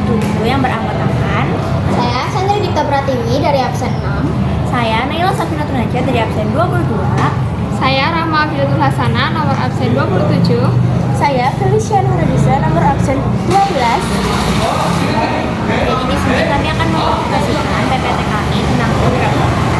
waktu itu yang beranggotakan Saya Sandra Dipta Pratiwi dari absen 6. saya Naila Safina Tunaja dari absen 22, Saya Rahma Afilatul Hasana nomor absen 27. saya Felicia Nurhadisa nomor absen 12. Jadi di sini kami akan mempresentasikan PPT kami tentang kewirausahaan.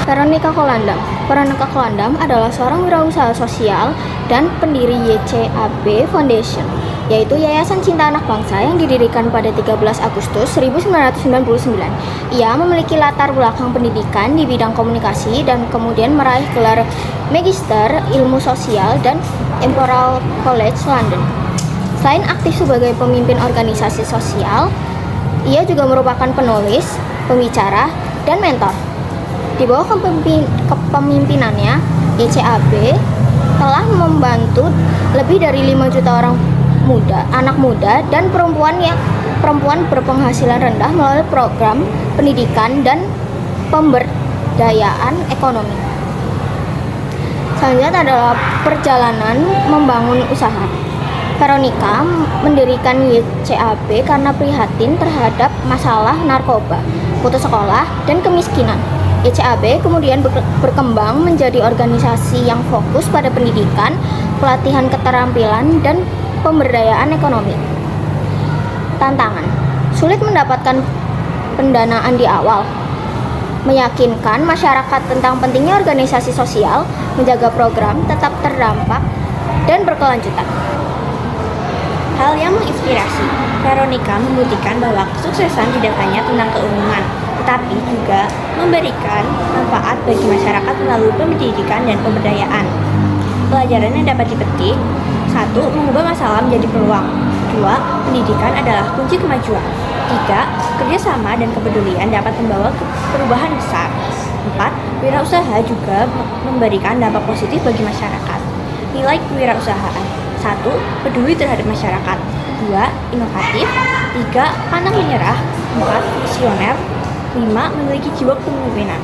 Veronica Kolandam. Veronica Kolandam adalah seorang wirausaha sosial dan pendiri YCAB Foundation, yaitu Yayasan Cinta Anak Bangsa yang didirikan pada 13 Agustus 1999. Ia memiliki latar belakang pendidikan di bidang komunikasi dan kemudian meraih gelar Magister Ilmu Sosial dan Imperial College London. Selain aktif sebagai pemimpin organisasi sosial, ia juga merupakan penulis, pembicara, dan mentor. Di bawah kepemimpinannya, YCAB telah membantu lebih dari 5 juta anak muda dan perempuan berpenghasilan rendah melalui program pendidikan dan pemberdayaan ekonomi. Selanjutnya adalah perjalanan membangun usaha. Veronica mendirikan YCAB karena prihatin terhadap masalah narkoba, putus sekolah, dan kemiskinan. YCAB kemudian berkembang menjadi organisasi yang fokus pada pendidikan, pelatihan keterampilan, dan pemberdayaan ekonomi. Tantangan: sulit mendapatkan pendanaan di awal, meyakinkan masyarakat tentang pentingnya organisasi sosial, menjaga program tetap terdampak dan berkelanjutan. Hal yang menginspirasi, Veronica membuktikan bahwa kesuksesan tidak hanya tentang keuntungan, tetapi juga memberikan manfaat bagi masyarakat melalui pendidikan dan pemberdayaan. Pelajaran yang dapat dipetik: 1. Mengubah masalah menjadi peluang. 2. Pendidikan adalah kunci kemajuan. 3. Kerjasama dan kepedulian dapat membawa perubahan besar. 4. Wirausaha juga memberikan dampak positif bagi masyarakat. Nilai kewirausahaan: 1. Peduli terhadap masyarakat. 2. Inovatif. 3. Pantang menyerah. 4. Visioner. 5. Memiliki jiwa kepemimpinan.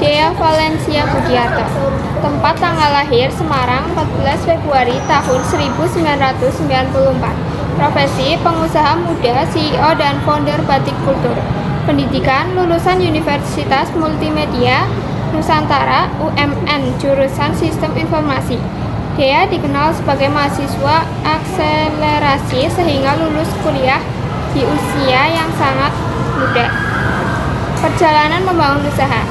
Dea Valencia Budiarto. Tempat tanggal lahir Semarang 14 Februari tahun 1994. Profesi pengusaha muda, CEO dan founder Batik Kultur. Pendidikan lulusan Universitas Multimedia Nusantara UMN jurusan Sistem Informasi. Dea dikenal sebagai mahasiswa akselerasi sehingga lulus kuliah di usia yang sangat muda. Perjalanan membangun usaha.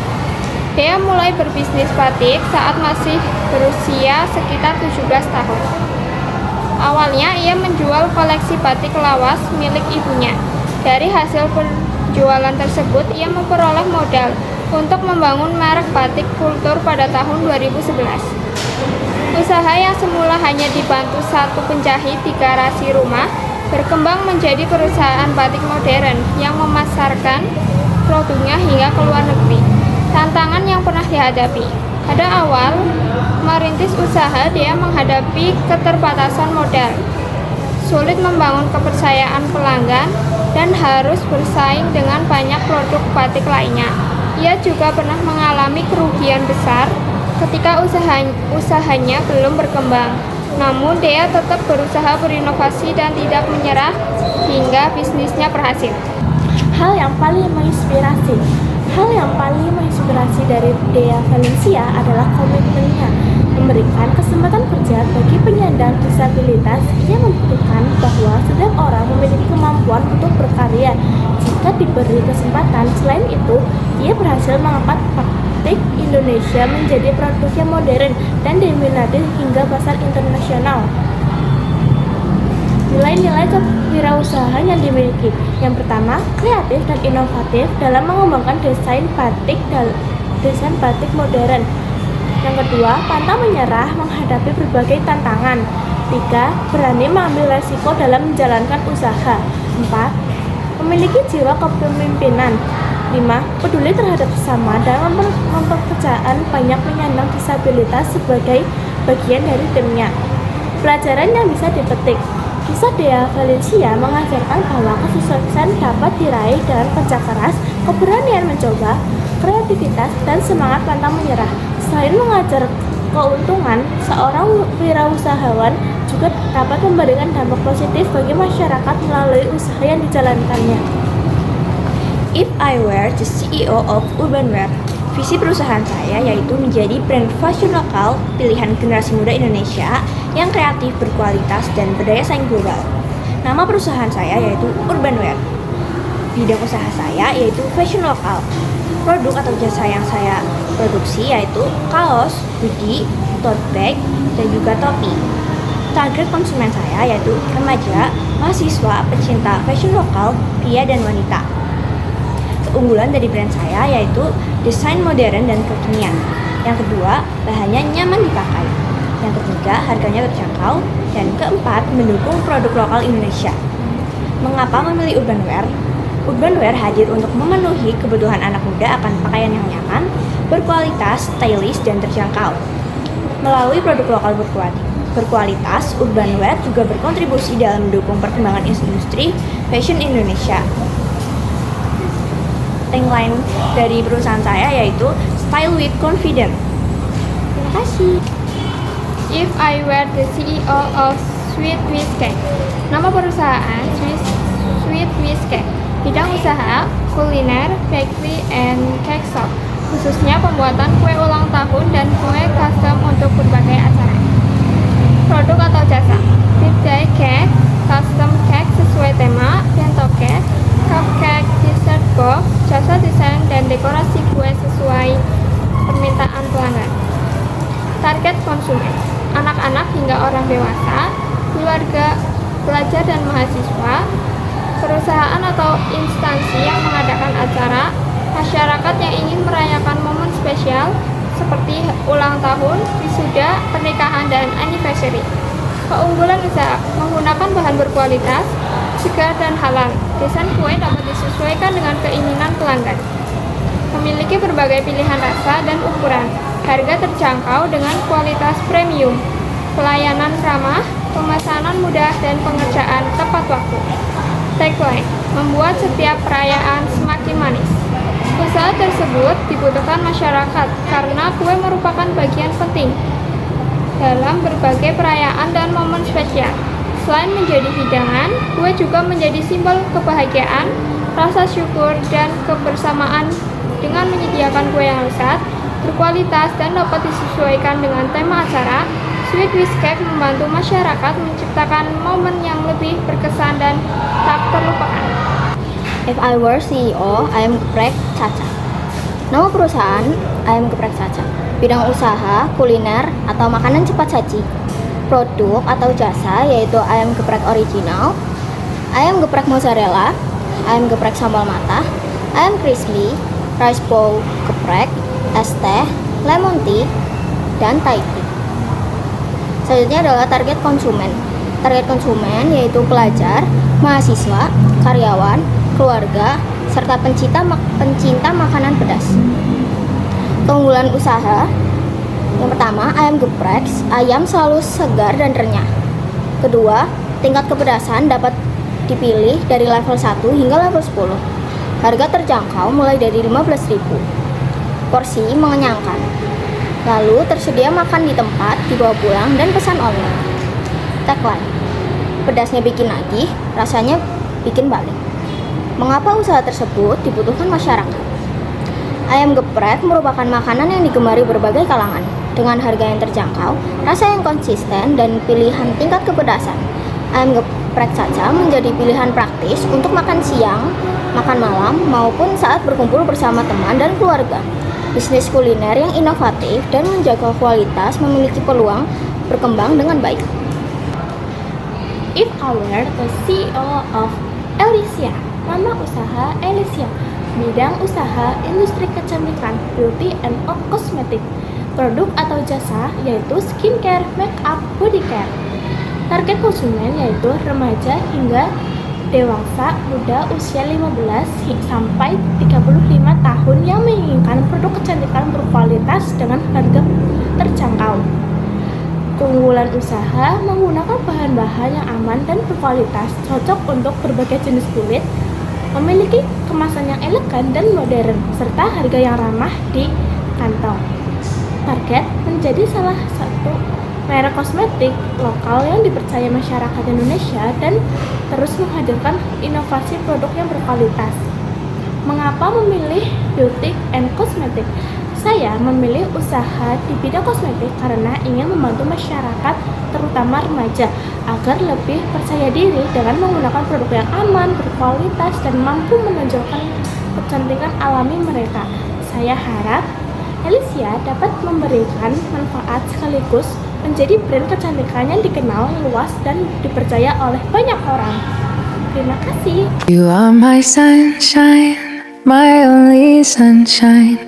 Dea mulai berbisnis batik saat masih berusia sekitar 17 tahun. Awalnya ia menjual koleksi batik lawas milik ibunya. Dari hasil penjualan tersebut ia memperoleh modal untuk membangun merek Batik Kultur pada tahun 2011. Usaha yang semula hanya dibantu satu penjahit di garasi rumah berkembang menjadi perusahaan batik modern yang memasarkan produknya hingga ke luar negeri. Tantangan yang pernah dihadapi: pada awal merintis usaha, dia menghadapi keterbatasan modal, sulit membangun kepercayaan pelanggan, dan harus bersaing dengan banyak produk batik lainnya. Ia juga pernah mengalami kerugian besar ketika usahanya belum berkembang. Namun Dea tetap berusaha berinovasi dan tidak menyerah hingga bisnisnya berhasil. Hal yang paling menginspirasi dari Dea Valencia adalah komitmennya memberikan kesempatan kerja bagi penyandang disabilitas. Ia membuktikan bahwa setiap orang memiliki kemampuan untuk berkarya jika diberi kesempatan. Selain itu, ia berhasil mengangkat batik Indonesia menjadi produk yang modern dan diminati hingga pasar internasional. Nilai-nilai kewirausahaan yang dimiliki: yang pertama, kreatif dan inovatif dalam mengembangkan desain batik modern. Yang kedua, pantang menyerah menghadapi berbagai tantangan. 3. Berani mengambil resiko dalam menjalankan usaha. 4. Memiliki jiwa kepemimpinan. 5. Peduli terhadap sesama dan mempekerjakan banyak penyandang disabilitas sebagai bagian dari timnya. Pelajaran yang bisa dipetik: kisah Dea Valencia mengajarkan bahwa kesuksesan dapat diraih dengan kerja keras, keberanian mencoba, kreativitas, dan semangat pantang menyerah. Selain mengajar keuntungan, seorang wirausahawan juga dapat memberikan dampak positif bagi masyarakat melalui usaha yang dijalankannya. If I were the CEO of Urbanwear, visi perusahaan saya yaitu menjadi brand fashion lokal pilihan generasi muda Indonesia yang kreatif, berkualitas, dan berdaya saing global. Nama perusahaan saya yaitu Urbanwear. Bidang usaha saya yaitu fashion lokal. Produk atau jasa yang saya produksi yaitu kaos, hoodie, tote bag, dan juga topi. Target konsumen saya yaitu remaja, mahasiswa, pecinta fashion lokal, pria dan wanita. Keunggulan dari brand saya yaitu desain modern dan kekinian. Yang kedua, bahannya nyaman dipakai. Yang ketiga, harganya terjangkau. Dan keempat, mendukung produk lokal Indonesia. Mengapa memilih Urbanwear? Urbanwear hadir untuk memenuhi kebutuhan anak muda akan pakaian yang nyaman, berkualitas, stylish, dan terjangkau. Melalui produk lokal berkualitas, Urbanwear juga berkontribusi dalam mendukung perkembangan industri fashion Indonesia. Tagline dari perusahaan saya yaitu Style with Confidence. Terima kasih. If I were the CEO of Sweet Whiz Cake. Nama perusahaan Sweet Whiz Cake. Bidang usaha kuliner, bakery, and cake shop. Khususnya pembuatan kue ulang tahun dan kue custom untuk berbagai acara. Produk atau jasa: birthday cake, custom cake sesuai tema, bento cake, cupcake, dessert box, jasa desain dan dekorasi kue sesuai permintaan pelanggan. Target konsumen: anak-anak hingga orang dewasa, keluarga, pelajar dan mahasiswa, perusahaan atau instansi yang mengadakan acara, masyarakat yang ingin merayakan momen spesial seperti ulang tahun, wisuda, pernikahan, dan anniversary. Keunggulan usaha: menggunakan bahan berkualitas, segar dan halal. Desain kue dapat disesuaikan dengan keinginan pelanggan. Memiliki berbagai pilihan rasa dan ukuran. Harga terjangkau dengan kualitas premium. Pelayanan ramah, pemesanan mudah, dan pengerjaan tepat waktu. Tagline: membuat setiap perayaan semakin manis. Usaha tersebut dibutuhkan masyarakat karena kue merupakan bagian penting dalam berbagai perayaan dan momen spesial. Selain menjadi hidangan, kue juga menjadi simbol kebahagiaan, rasa syukur, dan kebersamaan. Dengan menyediakan kue yang lezat, berkualitas, dan dapat disesuaikan dengan tema acara, Sweet Whiz Cake membantu masyarakat menciptakan momen yang lebih berkesan dan tak terlupakan. If I were CEO, Ayam Geprek Caca. Nama perusahaan Ayam Geprek Caca. Bidang usaha kuliner atau makanan cepat saji. Produk atau jasa yaitu ayam geprek original, ayam geprek mozzarella, ayam geprek sambal matah, ayam crispy, rice bowl geprek, es teh, lemon tea, dan Thai tea. Selanjutnya adalah target konsumen. Target konsumen yaitu pelajar, mahasiswa, karyawan, keluarga, serta pencinta makanan pedas. Keunggulan usaha: yang pertama, ayam geprek, ayam selalu segar dan renyah. Kedua, tingkat kepedasan dapat dipilih dari level 1 hingga level 10. Harga terjangkau mulai dari 15.000. Porsi mengenyangkan. Lalu tersedia makan di tempat, dibawa pulang, dan pesan online. Tagline: pedasnya bikin nagih, rasanya bikin balik. Mengapa usaha tersebut dibutuhkan masyarakat? Ayam geprek merupakan makanan yang digemari berbagai kalangan. Dengan harga yang terjangkau, rasa yang konsisten, dan pilihan tingkat kepedasan, ayam geprek Caca menjadi pilihan praktis untuk makan siang, makan malam, maupun saat berkumpul bersama teman dan keluarga. Bisnis kuliner yang inovatif dan menjaga kualitas memiliki peluang berkembang dengan baik. If I were the CEO of Elysia. Nama usaha Elysia. Bidang usaha industri kecantikan, beauty and cosmetic. Produk atau jasa yaitu skincare, makeup, body care. Target konsumen yaitu remaja hingga dewasa muda usia 15 sampai 35 tahun yang menginginkan produk kecantikan berkualitas dengan harga terjangkau. Keunggulan usaha: menggunakan bahan-bahan yang aman dan berkualitas, cocok untuk berbagai jenis kulit, memiliki kemasan yang elegan dan modern, serta harga yang ramah di kantong. Target: menjadi salah satu merek kosmetik lokal yang dipercaya masyarakat Indonesia dan terus menghadirkan inovasi produk yang berkualitas. Mengapa memilih beauty and cosmetic? Saya memilih usaha di bidang kosmetik karena ingin membantu masyarakat, terutama remaja, agar lebih percaya diri dengan menggunakan produk yang aman, berkualitas, dan mampu menonjolkan kecantikan alami mereka. Saya harap Alicia dapat memberikan manfaat sekaligus menjadi brand kecantikan yang dikenal luas dan dipercaya oleh banyak orang. Terima kasih. You are my sunshine, my only sunshine.